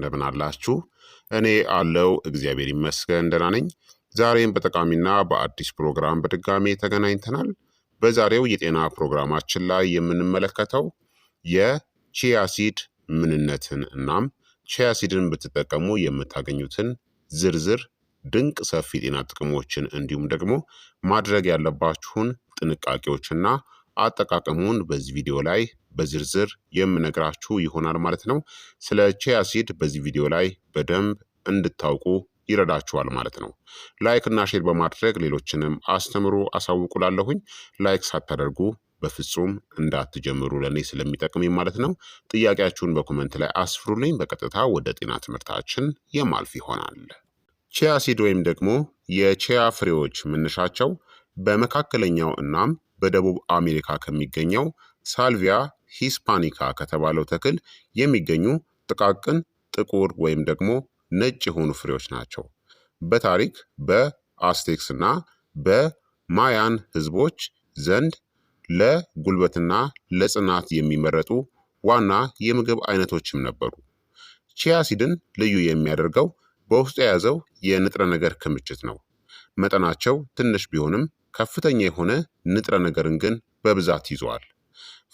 እንደምን አላችሁ? እኔ አለው እግዚአብሔር ይመስገን ደህና ነኝ። ዛሬም በጠቃሚና በአዲስ ፕሮግራም በድጋሜ ተገናኝተናል። በዛሬው የጤና ፕሮግራማችን ላይ የምንመለከተው የቺያ ሲድ ምንነትን እናም ቺያ ሲድን ብትጠቀሙ የምታገኙትን ዝርዝር ድንቅ ሰፊ ጤና ጥቅሞችን እንዲሁም ደግሞ ማድረግ ያለባችሁን ጥንቃቄዎችና አጠቃቀሙን በዚህ ቪዲዮ ላይ በዝርዝር የምነግራችሁ ይሆናል ማለት ነው። ስለ ቺያ ሲድ በዚህ ቪዲዮ ላይ በደንብ እንድታውቁ ይረዳችኋል ማለት ነው። ላይክ እና ሼር በማድረግ ሌሎችንም አስተምሩ አሳውቁላለሁኝ። ላይክ ሳታደርጉ በፍጹም እንዳትጀምሩ ለእኔ ስለሚጠቅመኝ ማለት ነው። ጥያቄያችሁን በኮመንት ላይ አስፍሩልኝ። በቀጥታ ወደ ጤና ትምህርታችን የማልፍ ይሆናል። ቺያ ሲድ ወይም ደግሞ የቺያ ፍሬዎች መነሻቸው በመካከለኛው እናም በደቡብ አሜሪካ ከሚገኘው ሳልቪያ ሂስፓኒካ ከተባለው ተክል የሚገኙ ጥቃቅን ጥቁር ወይም ደግሞ ነጭ የሆኑ ፍሬዎች ናቸው። በታሪክ በአስቴክስ እና በማያን ህዝቦች ዘንድ ለጉልበትና ለጽናት የሚመረጡ ዋና የምግብ አይነቶችም ነበሩ። ቺያ ሲድን ልዩ የሚያደርገው በውስጡ የያዘው የንጥረ ነገር ክምችት ነው። መጠናቸው ትንሽ ቢሆንም ከፍተኛ የሆነ ንጥረ ነገርን ግን በብዛት ይዘዋል።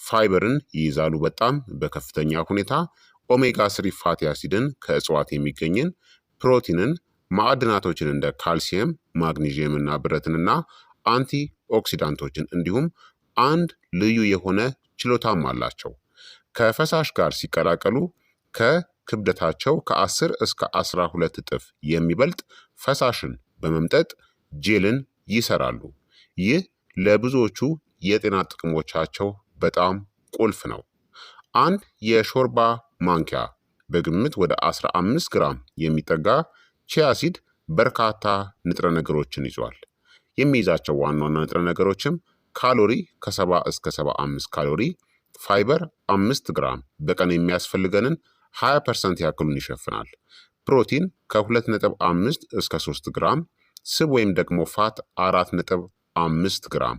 ፋይበርን ይይዛሉ በጣም በከፍተኛ ሁኔታ። ኦሜጋ ስሪ ፋቲ አሲድን ከእጽዋት የሚገኝን፣ ፕሮቲንን፣ ማዕድናቶችን እንደ ካልሲየም፣ ማግኒዥየም እና ብረትንና አንቲ ኦክሲዳንቶችን እንዲሁም አንድ ልዩ የሆነ ችሎታም አላቸው። ከፈሳሽ ጋር ሲቀላቀሉ ከክብደታቸው ከ10 እስከ 12 እጥፍ የሚበልጥ ፈሳሽን በመምጠጥ ጄልን ይሰራሉ። ይህ ለብዙዎቹ የጤና ጥቅሞቻቸው በጣም ቁልፍ ነው። አንድ የሾርባ ማንኪያ በግምት ወደ 15 ግራም የሚጠጋ ቺያ ሲድ በርካታ ንጥረ ነገሮችን ይዟል። የሚይዛቸው ዋና ዋና ንጥረ ነገሮችም ካሎሪ ከ70 እስከ 75 ካሎሪ፣ ፋይበር 5 ግራም በቀን የሚያስፈልገንን 20% ያክሉን ይሸፍናል። ፕሮቲን ከ2.5 እስከ 3 ግራም፣ ስብ ወይም ደግሞ ፋት 4.5 ግራም።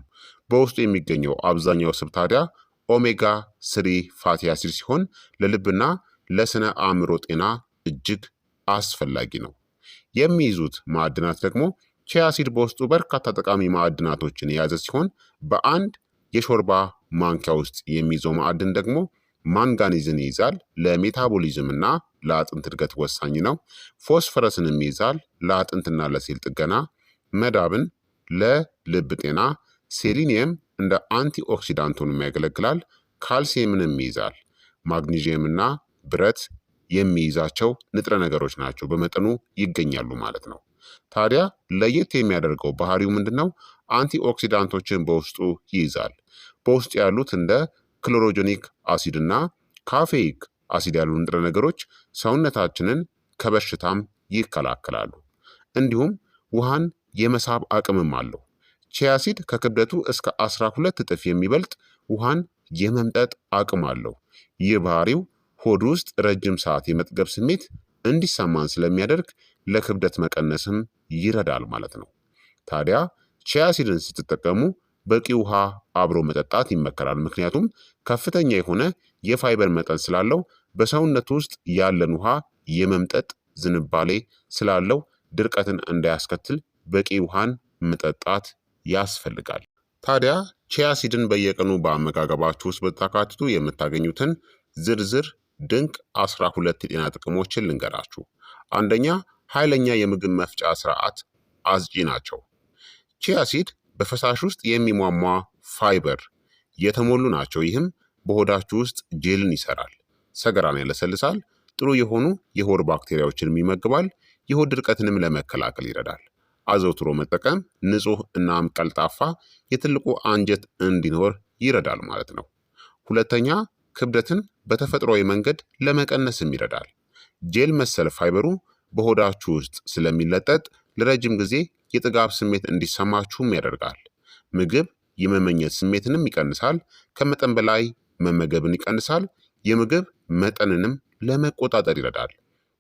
በውስጡ የሚገኘው አብዛኛው ስብ ታዲያ ኦሜጋ ስሪ ፋቲ አሲድ ሲሆን ለልብና ለስነ አእምሮ ጤና እጅግ አስፈላጊ ነው። የሚይዙት ማዕድናት ደግሞ ቺያ ሲድ በውስጡ በርካታ ጠቃሚ ማዕድናቶችን የያዘ ሲሆን በአንድ የሾርባ ማንኪያ ውስጥ የሚይዘው ማዕድን ደግሞ ማንጋኒዝን ይይዛል። ለሜታቦሊዝም እና ለአጥንት እድገት ወሳኝ ነው። ፎስፈረስንም ይይዛል ለአጥንትና ለሴል ጥገና። መዳብን ለልብ ጤና። ሴሊኒየም እንደ አንቲኦክሲዳንት ሆኖ ያገለግላል። ካልሲየምንም ይይዛል። ማግኒዥየምና ብረት የሚይዛቸው ንጥረ ነገሮች ናቸው። በመጠኑ ይገኛሉ ማለት ነው። ታዲያ ለየት የሚያደርገው ባህሪው ምንድን ነው? አንቲኦክሲዳንቶችን በውስጡ ይይዛል። በውስጡ ያሉት እንደ ክሎሮጀኒክ አሲድ እና ካፌይክ አሲድ ያሉ ንጥረ ነገሮች ሰውነታችንን ከበሽታም ይከላከላሉ። እንዲሁም ውሃን የመሳብ አቅምም አለው። ቺያ ሲድ ከክብደቱ እስከ 12 እጥፍ የሚበልጥ ውሃን የመምጠጥ አቅም አለው። ይህ ባህሪው ሆድ ውስጥ ረጅም ሰዓት የመጥገብ ስሜት እንዲሰማን ስለሚያደርግ ለክብደት መቀነስም ይረዳል ማለት ነው። ታዲያ ቺያ ሲድን ስትጠቀሙ በቂ ውሃ አብሮ መጠጣት ይመከራል። ምክንያቱም ከፍተኛ የሆነ የፋይበር መጠን ስላለው በሰውነት ውስጥ ያለን ውሃ የመምጠጥ ዝንባሌ ስላለው ድርቀትን እንዳያስከትል በቂ ውሃን መጠጣት ያስፈልጋል። ታዲያ ቺያ ሲድን በየቀኑ በአመጋገባችሁ ውስጥ ብታካትቱ የምታገኙትን ዝርዝር ድንቅ 12 የጤና ጥቅሞችን ልንገራችሁ። አንደኛ፣ ኃይለኛ የምግብ መፍጫ ስርዓት አስጪ ናቸው። ቺያ ሲድ በፈሳሽ ውስጥ የሚሟሟ ፋይበር የተሞሉ ናቸው። ይህም በሆዳችሁ ውስጥ ጄልን ይሰራል፣ ሰገራን ያለሰልሳል፣ ጥሩ የሆኑ የሆድ ባክቴሪያዎችንም ይመግባል፣ የሆድ ድርቀትንም ለመከላከል ይረዳል። አዘውትሮ መጠቀም ንጹህ እናም ቀልጣፋ የትልቁ አንጀት እንዲኖር ይረዳል ማለት ነው። ሁለተኛ፣ ክብደትን በተፈጥሯዊ መንገድ ለመቀነስም ይረዳል። ጄል መሰል ፋይበሩ በሆዳችሁ ውስጥ ስለሚለጠጥ ለረጅም ጊዜ የጥጋብ ስሜት እንዲሰማችሁም ያደርጋል። ምግብ የመመኘት ስሜትንም ይቀንሳል። ከመጠን በላይ መመገብን ይቀንሳል። የምግብ መጠንንም ለመቆጣጠር ይረዳል።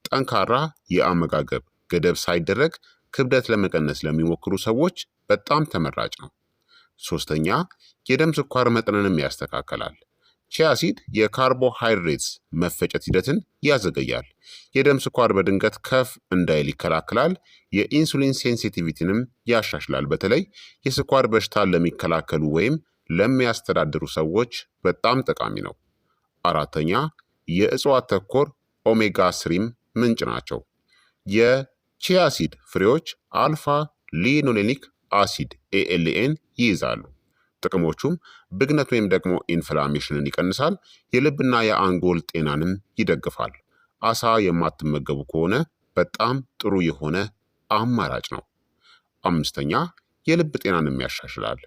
ጠንካራ የአመጋገብ ገደብ ሳይደረግ ክብደት ለመቀነስ ለሚሞክሩ ሰዎች በጣም ተመራጭ ነው። ሶስተኛ፣ የደም ስኳር መጠንንም ያስተካክላል። ቺያ ሲድ የካርቦሃይድሬትስ መፈጨት ሂደትን ያዘገያል። የደም ስኳር በድንገት ከፍ እንዳይል ይከላከላል። የኢንሱሊን ሴንሲቲቪቲንም ያሻሽላል። በተለይ የስኳር በሽታን ለሚከላከሉ ወይም ለሚያስተዳድሩ ሰዎች በጣም ጠቃሚ ነው። አራተኛ የእጽዋት ተኮር ኦሜጋ ስሪም ምንጭ ናቸው። የቺያ ሲድ ፍሬዎች አልፋ ሊኖሌኒክ አሲድ ኤኤልኤን ይይዛሉ። ጥቅሞቹም ብግነት ወይም ደግሞ ኢንፍላሜሽንን ይቀንሳል። የልብና የአንጎል ጤናንም ይደግፋል። አሳ የማትመገቡ ከሆነ በጣም ጥሩ የሆነ አማራጭ ነው። አምስተኛ የልብ ጤናንም ያሻሽላል።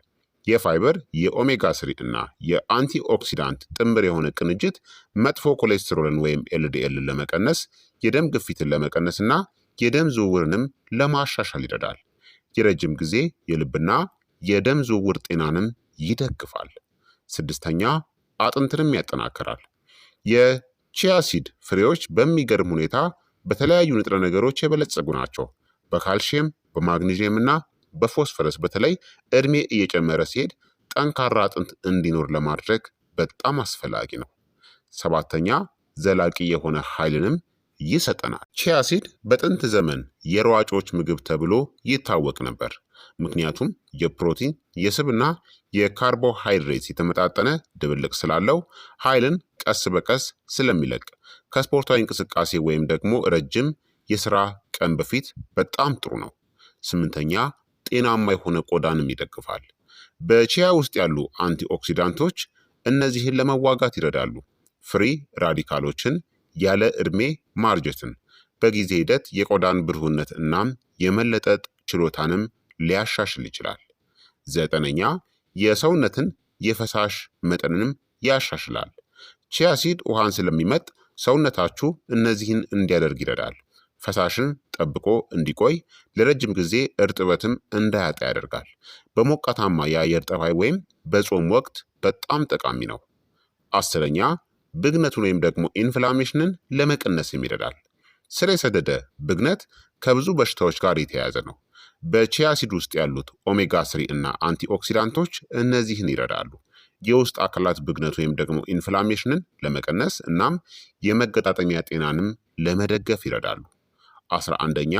የፋይበር የኦሜጋ ስሪ እና የአንቲኦክሲዳንት ጥምር የሆነ ቅንጅት መጥፎ ኮሌስትሮልን ወይም ኤልዲኤልን ለመቀነስ፣ የደም ግፊትን ለመቀነስ እና የደም ዝውውርንም ለማሻሻል ይረዳል። የረጅም ጊዜ የልብና የደም ዝውውር ጤናንም ይደግፋል። ስድስተኛ አጥንትንም ያጠናክራል። የቺያ ሲድ ፍሬዎች በሚገርም ሁኔታ በተለያዩ ንጥረ ነገሮች የበለጸጉ ናቸው። በካልሽየም፣ በማግኒዥየም እና በፎስፈረስ በተለይ እድሜ እየጨመረ ሲሄድ ጠንካራ አጥንት እንዲኖር ለማድረግ በጣም አስፈላጊ ነው። ሰባተኛ ዘላቂ የሆነ ኃይልንም ይሰጠናል። ቺያ ሲድ በጥንት ዘመን የሯጮች ምግብ ተብሎ ይታወቅ ነበር። ምክንያቱም የፕሮቲን የስብና የካርቦሃይድሬት የተመጣጠነ ድብልቅ ስላለው ኃይልን ቀስ በቀስ ስለሚለቅ ከስፖርታዊ እንቅስቃሴ ወይም ደግሞ ረጅም የስራ ቀን በፊት በጣም ጥሩ ነው። ስምንተኛ ጤናማ የሆነ ቆዳንም ይደግፋል። በቺያ ውስጥ ያሉ አንቲኦክሲዳንቶች እነዚህን ለመዋጋት ይረዳሉ። ፍሪ ራዲካሎችን፣ ያለ ዕድሜ ማርጀትን፣ በጊዜ ሂደት የቆዳን ብሩህነት እናም የመለጠጥ ችሎታንም ሊያሻሽል ይችላል። ዘጠነኛ የሰውነትን የፈሳሽ መጠንንም ያሻሽላል። ቺያ ሲድ ውሃን ስለሚመጥ ሰውነታችሁ እነዚህን እንዲያደርግ ይረዳል። ፈሳሽን ጠብቆ እንዲቆይ፣ ለረጅም ጊዜ እርጥበትም እንዳያጣ ያደርጋል። በሞቃታማ የአየር ጠባይ ወይም በጾም ወቅት በጣም ጠቃሚ ነው። አስረኛ ብግነቱን ወይም ደግሞ ኢንፍላሜሽንን ለመቀነስም ይረዳል። ስር የሰደደ ብግነት ከብዙ በሽታዎች ጋር የተያያዘ ነው። በቺያ ሲድ ውስጥ ያሉት ኦሜጋ ስሪ እና አንቲኦክሲዳንቶች እነዚህን ይረዳሉ። የውስጥ አካላት ብግነት ወይም ደግሞ ኢንፍላሜሽንን ለመቀነስ እናም የመገጣጠሚያ ጤናንም ለመደገፍ ይረዳሉ። 11ኛ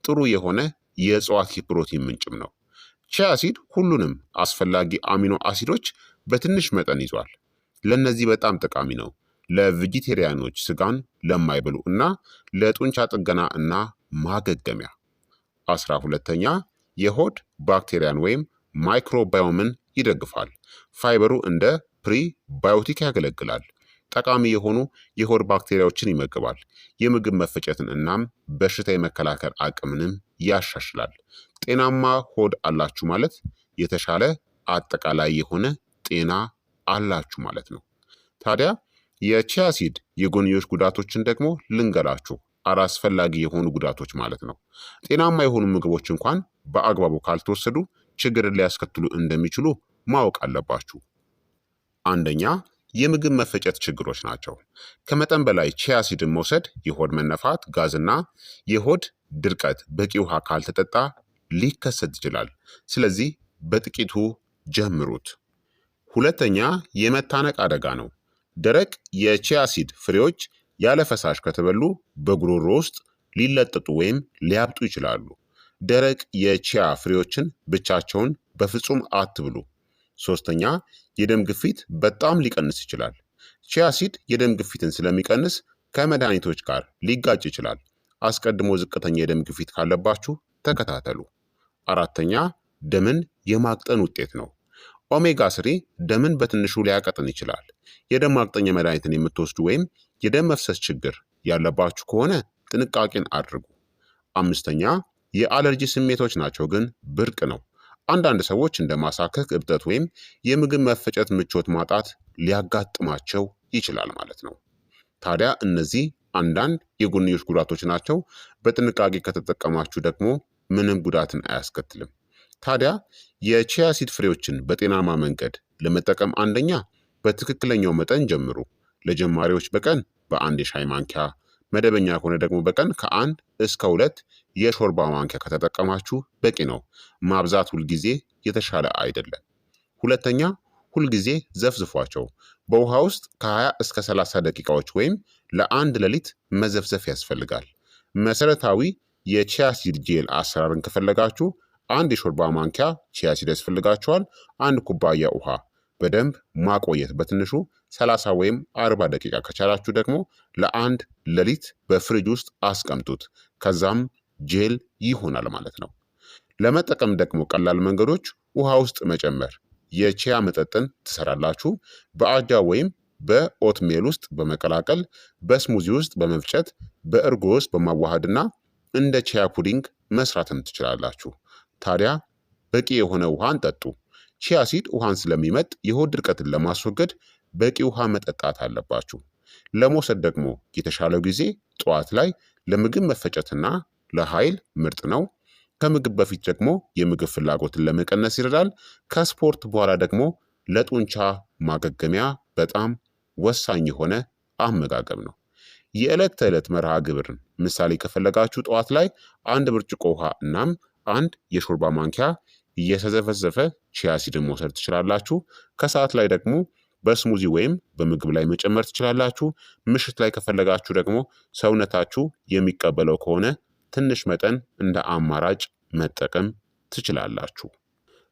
ጥሩ የሆነ የእጽዋት የፕሮቲን ምንጭም ነው። ቺያ ሲድ ሁሉንም አስፈላጊ አሚኖ አሲዶች በትንሽ መጠን ይዟል። ለእነዚህ በጣም ጠቃሚ ነው። ለቬጂቴሪያኖች፣ ስጋን ለማይበሉ እና ለጡንቻ ጥገና እና ማገገሚያ። 12ኛ የሆድ ባክቴሪያን ወይም ማይክሮባዮምን ይደግፋል። ፋይበሩ እንደ ፕሪባዮቲክ ያገለግላል። ጠቃሚ የሆኑ የሆድ ባክቴሪያዎችን ይመግባል። የምግብ መፈጨትን እናም በሽታ የመከላከል አቅምንም ያሻሽላል። ጤናማ ሆድ አላችሁ ማለት የተሻለ አጠቃላይ የሆነ ጤና አላችሁ ማለት ነው። ታዲያ የቺያ ሲድ የጎንዮሽ ጉዳቶችን ደግሞ ልንገራችሁ። አላስፈላጊ የሆኑ ጉዳቶች ማለት ነው። ጤናማ የሆኑ ምግቦች እንኳን በአግባቡ ካልተወሰዱ ችግርን ሊያስከትሉ እንደሚችሉ ማወቅ አለባችሁ። አንደኛ የምግብ መፈጨት ችግሮች ናቸው። ከመጠን በላይ ቺያ ሲድን መውሰድ የሆድ መነፋት፣ ጋዝና የሆድ ድርቀት በቂ ውሃ ካልተጠጣ ሊከሰት ይችላል። ስለዚህ በጥቂቱ ጀምሩት። ሁለተኛ የመታነቅ አደጋ ነው። ደረቅ የቺያ ሲድ ፍሬዎች ያለ ፈሳሽ ከተበሉ በጉሮሮ ውስጥ ሊለጠጡ ወይም ሊያብጡ ይችላሉ። ደረቅ የቺያ ፍሬዎችን ብቻቸውን በፍጹም አትብሉ። ሶስተኛ የደም ግፊት በጣም ሊቀንስ ይችላል። ቺያ ሲድ የደም ግፊትን ስለሚቀንስ ከመድኃኒቶች ጋር ሊጋጭ ይችላል። አስቀድሞ ዝቅተኛ የደም ግፊት ካለባችሁ ተከታተሉ። አራተኛ ደምን የማቅጠን ውጤት ነው። ኦሜጋ ስሪ ደምን በትንሹ ሊያቀጥን ይችላል። የደም ማቅጠኛ መድኃኒትን የምትወስዱ ወይም የደም መፍሰስ ችግር ያለባችሁ ከሆነ ጥንቃቄን አድርጉ። አምስተኛ የአለርጂ ስሜቶች ናቸው፣ ግን ብርቅ ነው። አንዳንድ ሰዎች እንደ ማሳከክ፣ እብጠት ወይም የምግብ መፈጨት ምቾት ማጣት ሊያጋጥማቸው ይችላል ማለት ነው። ታዲያ እነዚህ አንዳንድ የጎንዮሽ ጉዳቶች ናቸው። በጥንቃቄ ከተጠቀማችሁ ደግሞ ምንም ጉዳትን አያስከትልም። ታዲያ የቺያ ሲድ ፍሬዎችን በጤናማ መንገድ ለመጠቀም አንደኛ በትክክለኛው መጠን ጀምሩ። ለጀማሪዎች በቀን በአንድ የሻይ ማንኪያ፣ መደበኛ ከሆነ ደግሞ በቀን ከ1 እስከ 2 የሾርባ ማንኪያ ከተጠቀማችሁ በቂ ነው። ማብዛት ሁልጊዜ የተሻለ አይደለም። ሁለተኛ ሁልጊዜ ዘፍዝፏቸው። በውሃ ውስጥ ከ20 እስከ 30 ደቂቃዎች ወይም ለአንድ ሌሊት መዘፍዘፍ ያስፈልጋል። መሰረታዊ የቺያሲድ ጄል አሰራርን ከፈለጋችሁ አንድ የሾርባ ማንኪያ ቺያሲድ ያስፈልጋችኋል። አንድ ኩባያ ውሃ በደንብ ማቆየት በትንሹ 30 ወይም 40 ደቂቃ ከቻላችሁ ደግሞ ለአንድ ሌሊት በፍሪጅ ውስጥ አስቀምጡት። ከዛም ጄል ይሆናል ማለት ነው። ለመጠቀም ደግሞ ቀላል መንገዶች ውሃ ውስጥ መጨመር። የቺያ መጠጥን ትሰራላችሁ። በአጃ ወይም በኦትሜል ውስጥ በመቀላቀል በስሙዚ ውስጥ በመፍጨት በእርጎ ውስጥ በማዋሃድና እንደ ቺያ ፑዲንግ መስራትም ትችላላችሁ። ታዲያ በቂ የሆነ ውሃን ጠጡ። ቺያ ሲድ ውሃን ስለሚመጥ የሆድ ድርቀትን ለማስወገድ በቂ ውሃ መጠጣት አለባችሁ። ለመውሰድ ደግሞ የተሻለው ጊዜ ጠዋት ላይ ለምግብ መፈጨትና ለኃይል ምርጥ ነው። ከምግብ በፊት ደግሞ የምግብ ፍላጎትን ለመቀነስ ይረዳል። ከስፖርት በኋላ ደግሞ ለጡንቻ ማገገሚያ በጣም ወሳኝ የሆነ አመጋገብ ነው። የዕለት ተዕለት መርሃ ግብርን ምሳሌ ከፈለጋችሁ ጠዋት ላይ አንድ ብርጭቆ ውሃ እናም አንድ የሾርባ ማንኪያ እየተዘፈዘፈ ቺያ ሲድን መውሰድ ትችላላችሁ። ከሰዓት ላይ ደግሞ በስሙዚ ወይም በምግብ ላይ መጨመር ትችላላችሁ። ምሽት ላይ ከፈለጋችሁ ደግሞ ሰውነታችሁ የሚቀበለው ከሆነ ትንሽ መጠን እንደ አማራጭ መጠቀም ትችላላችሁ።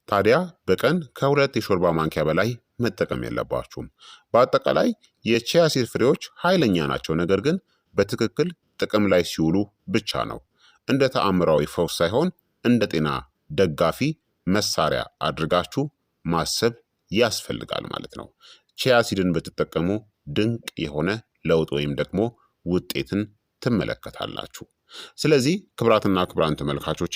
ታዲያ በቀን ከ2 የሾርባ ማንኪያ በላይ መጠቀም የለባችሁም። በአጠቃላይ የቺያ ሲድ ፍሬዎች ኃይለኛ ናቸው፣ ነገር ግን በትክክል ጥቅም ላይ ሲውሉ ብቻ ነው። እንደ ተአምራዊ ፈውስ ሳይሆን እንደ ጤና ደጋፊ መሳሪያ አድርጋችሁ ማሰብ ያስፈልጋል ማለት ነው። ቺያ ሲድን ብትጠቀሙ ድንቅ የሆነ ለውጥ ወይም ደግሞ ውጤትን ትመለከታላችሁ። ስለዚህ ክቡራትና ክቡራን ተመልካቾቼ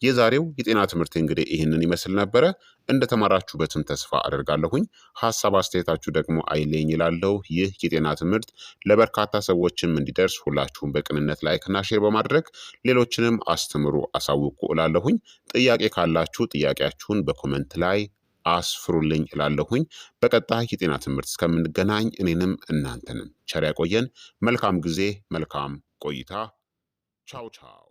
የዛሬው የጤና ትምህርት እንግዲህ ይህንን ይመስል ነበረ። እንደተማራችሁበትም ተስፋ አደርጋለሁኝ። ሀሳብ አስተያየታችሁ ደግሞ አይለኝ ይላለው። ይህ የጤና ትምህርት ለበርካታ ሰዎችም እንዲደርስ ሁላችሁም በቅንነት ላይክና ሼር በማድረግ ሌሎችንም አስተምሩ፣ አሳውቁ እላለሁኝ። ጥያቄ ካላችሁ ጥያቄያችሁን በኮመንት ላይ አስፍሩልኝ እላለሁኝ። በቀጣይ የጤና ትምህርት እስከምንገናኝ እኔንም እናንተንም ቸር ያቆየን። መልካም ጊዜ፣ መልካም ቆይታ። ቻው ቻው።